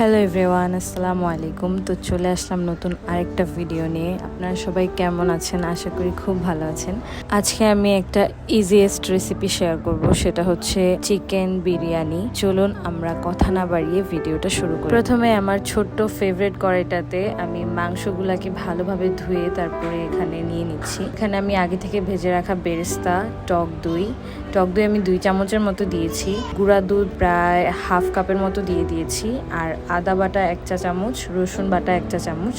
Hello everyone, আসসালামু আলাইকুম। তো চলে আসলাম নতুন আরেকটা ভিডিও নিয়ে। আপনারা সবাই কেমন আছেন? আশা করি খুব ভালো আছেন। আজকে আমি একটা ইজিয়েস্ট রেসিপি শেয়ার করব, সেটা হচ্ছে চিকেন বিরিয়ানি। চলুন আমরা কথা না বাড়িয়ে ভিডিওটা শুরু করি। প্রথমে আমার ছোট্ট ফেভারিট কড়াইটাতে আমি মাংসগুলাকে ভালোভাবে ধুয়ে তারপরে এখানে নিয়ে নিচ্ছি। এখানে আমি আগে থেকে ভেজে রাখা বেরেস্তা, টক দই আমি 2 চামচের মতো দিয়েছি। গুঁড়া দুধ প্রায় হাফ কাপের মতো দিয়ে দিয়েছি। আর আদা বাটা 1 চা চামচ, রসুন বাটা 1 চা চামচ,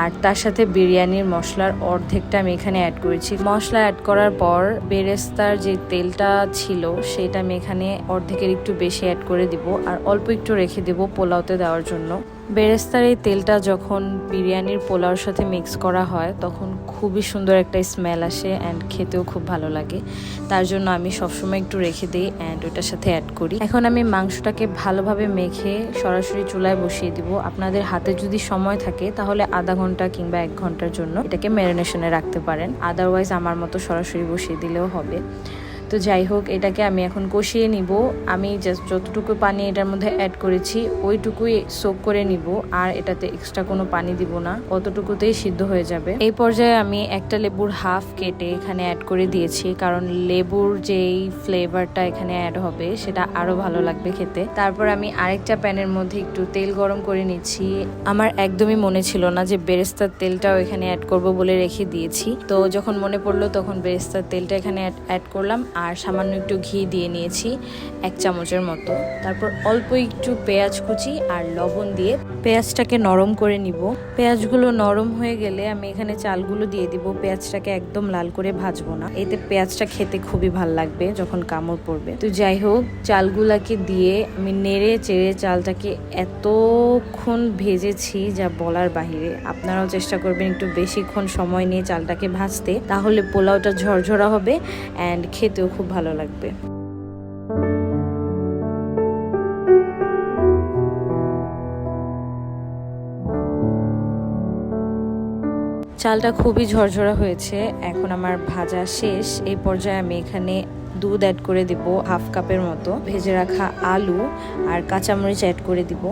আর তার সাথে বিরিয়ানির মশলার অর্ধেকটা আমি এখানে অ্যাড করেছি। মশলা অ্যাড করার পর বেরেস্তার যে তেলটা ছিল সেটা আমি এখানে অর্ধেকের একটু বেশি অ্যাড করে দিব, আর অল্প একটু রেখে দেব পোলাওতে দেওয়ার জন্য। বেরেস্তার এই তেলটা যখন বিরিয়ানির পোলাওর সাথে মিক্স করা হয় তখন খুবই সুন্দর একটা স্মেল আসে অ্যান্ড খেতেও খুব ভালো লাগে। তার জন্য আমি সবসময় একটু রেখে দিই অ্যান্ড ওটার সাথে অ্যাড করি। এখন আমি মাংসটাকে ভালোভাবে মেখে সরাসরি চুলায় বসিয়ে দিব। আপনাদের হাতে যদি সময় থাকে তাহলে আধা ঘন্টা কিংবা 1 ঘন্টার জন্য এটাকে ম্যারিনেশনে রাখতে পারেন। আদারওয়াইজ আমার মতো সরাসরি বসিয়ে দিলেও হবে। তো যাই হোক, এটাকে আমি এখন কষিয়ে নিব। আমি জাস্ট যতটুকু পানি এটার মধ্যে অ্যাড করেছি ওইটুকুই সোক করে নিব, আর এটাতে এক্সট্রা কোনো পানি দিব না, অতটুকুতেই সিদ্ধ হয়ে যাবে। এই পর্যায়ে আমি একটা লেবুর হাফ কেটে এখানে অ্যাড করে দিয়েছি, কারণ লেবুর যেই ফ্লেভারটা এখানে অ্যাড হবে সেটা আরো ভালো লাগবে খেতে। তারপর আমি আরেকটা প্যানের মধ্যে একটু তেল গরম করে নিচ্ছি। আমার একদমই মনে ছিল না যে বেরেস্তার তেলটাও এখানে অ্যাড করব বলে রেখে দিয়েছি। তো যখন মনে পড়লো তখন বেরেস্তার তেলটা এখানে অ্যাড করলাম, আর সামান্য একটু ঘি দিয়ে নিয়েছি 1 চামচের মতো। তারপর অল্প একটু পেঁয়াজ কুচি আর লবণ দিয়ে পেঁয়াজটাকে নরম করে নিব। পেঁয়াজগুলো নরম হয়ে গেলে আমি এখানে চালগুলো দিয়ে দিব। পেঁয়াজটাকে একদম লাল করে ভাজবো না, এতে পেঁয়াজটা খেতে খুবই ভালো লাগবে যখন কামড় পড়বে। তো যাই হোক, চালগুলাকে দিয়ে আমি নেড়ে চেড়ে চালটাকে এতক্ষণ ভেজেছি যা বলার বাহিরে। আপনারাও চেষ্টা করবেন একটু বেশিক্ষণ সময় নিয়ে চালটাকে ভাজতে, তাহলে পোলাওটা ঝরঝরা হবে অ্যান্ড খেতেও খুব ভালো লাগবে। চালটা খুবই ঝরঝরা হয়েছে। এখন আমার ভাজা শেষ। এই পর্যায়ে আমি এখানে দুধ অ্যাড করে দিব হাফ কাপের মতো। ভেজে রাখা আলু আর কাঁচামরিচ অ্যাড করে দিব।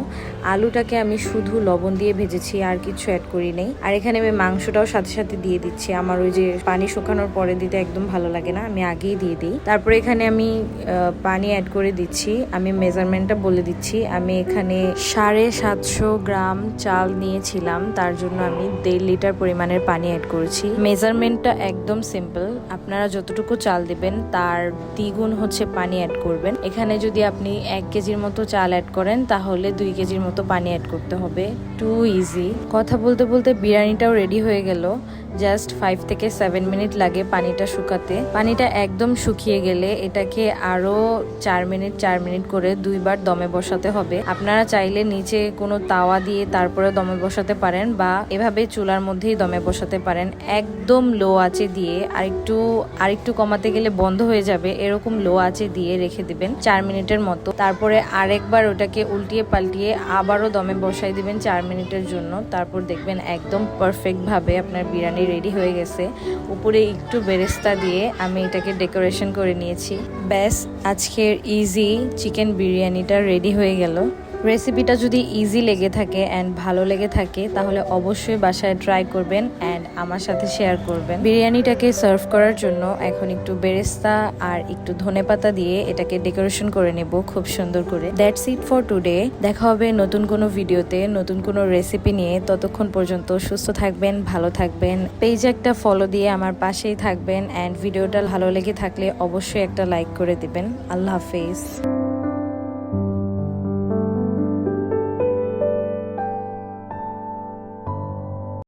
আলুটাকে আমি শুধু লবণ দিয়ে ভেজেছি, আর কিছু অ্যাড করি নাই। আর এখানে আমি মাংসটাও সাথে সাথে দিয়ে দিচ্ছি। আমার ওই যে পানি শুকানোর পরে দিতে একদম ভালো লাগে না, আমি আগেই দিয়ে দিই। তারপরে এখানে আমি পানি অ্যাড করে দিচ্ছি। আমি মেজারমেন্টটা বলে দিচ্ছি। আমি এখানে 750 গ্রাম চাল নিয়েছিলাম, তার জন্য আমি 1.5 লিটার পরিমাণের পানি অ্যাড করেছি। মেজারমেন্টটা একদম সিম্পল, আপনারা যতটুকু চাল দিবেন তার দ্বিগুণ হচ্ছে পানি অ্যাড করবেন। এখানে যদি আপনি 1 কেজির মতো চাল অ্যাড করেন তাহলে 2 কেজির মতো পানি অ্যাড করতে হবে। Too easy. কথা বলতে বলতে বিরিয়ানিটাও রেডি হয়ে গেল। জাস্ট 5 থেকে 7 মিনিট লাগে পানিটা শুকাতে। পানিটা একদম শুকিয়ে গেলে এটাকে আরো 4 মিনিট করে 2 বার দমে বসাতে হবে। আপনারা চাইলে নিচে কোনো তাওয়া দিয়ে তারপরে দমে বসাতে পারেন, বা এভাবে চুলার মধ্যেই দমে বসাতে পারেন। একদম লো আঁচে দিয়ে আরেকটু কমাতে গেলে বন্ধ হয়ে যাবে, এরকম লো আঁচে দিয়ে রেখে দিবেন 4 মিনিটের মতো। তারপরে আরেকবার ওটাকে উল্টিয়ে পাল্টিয়ে আবারও দমে বসাই দিবেন 4 মিনিটের জন্য। তারপর দেখবেন একদম পারফেক্ট ভাবে আপনার বিরিয়ানি রেডি হয়ে গেছে। উপরে একটু বেরেস্তা দিয়ে আমি এটাকে ডেকোরেশন করে নিয়েছি। ব্যাস, আজকের ইজি চিকেন বিরিয়ানিটা রেডি হয়ে গেল। রেসিপিটা যদি ইজি লেগে থাকে অ্যান্ড ভালো লেগে থাকে তাহলে অবশ্যই বাসায় ট্রাই করবেন অ্যান্ড আমার সাথে শেয়ার করবেন। বিরিয়ানিটাকে সার্ভ করার জন্য এখন একটু বেরেস্তা আর একটু ধনেপাতা দিয়ে এটাকে ডেকোরেশন করে নেব খুব সুন্দর করে। That's it for today. দেখা হবে নতুন কোনো ভিডিওতে নতুন কোনো রেসিপি নিয়ে। ততক্ষণ পর্যন্ত সুস্থ থাকবেন, ভালো থাকবেন। পেজে একটা ফলো দিয়ে আমার পাশেই থাকবেন অ্যান্ড ভিডিওটা ভালো লেগে থাকলে অবশ্যই একটা লাইক করে দিবেন। আল্লাহ হাফেজ।